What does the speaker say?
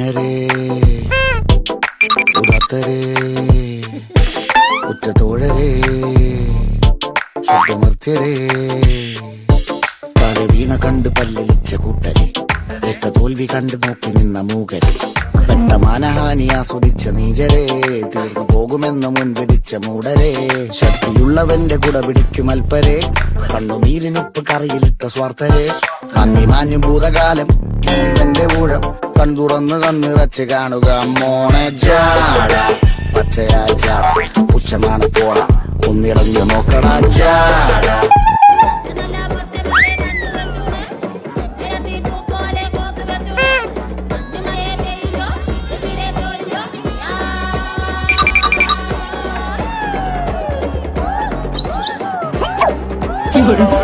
ഉറ്റനരെ ഉദാത്തരെ ഉറ്റത്തോഴരെ ശുദ്ധമർത്യരെ താഴെ വീണ കണ്ട് പല്ലിളിച്ച കൂട്ടരെ ഏറ്റ തോൽവി കണ്ട് നോക്കി നിന്ന മൂകരെ പെട്ട മാനഹാനി ആസ്വദിച്ച നീചരെ തീർന്നു പോകുമെന്ന് മുൻവിധിച്ച മൂടരെ ശക്തിയുള്ളവന്റെ കുട പിടിക്കും അൽപ്പരെ കണ്ണുനീരിനൊപ്പ് കറിയിലിട്ട സ്വാർത്ഥരെ നന്ദി മാഞ്ഞു ഭൂതകാലം ഇവന്റെ ഊഴം കൺതുറന്ന് കണ്ണിറച്ച് കാണുക മോണെ ജാട പച്ചയാ ചാട പുച്ഛമാണ് പോള ഒന്നിടഞ്ഞു നോക്കണ ജാട You're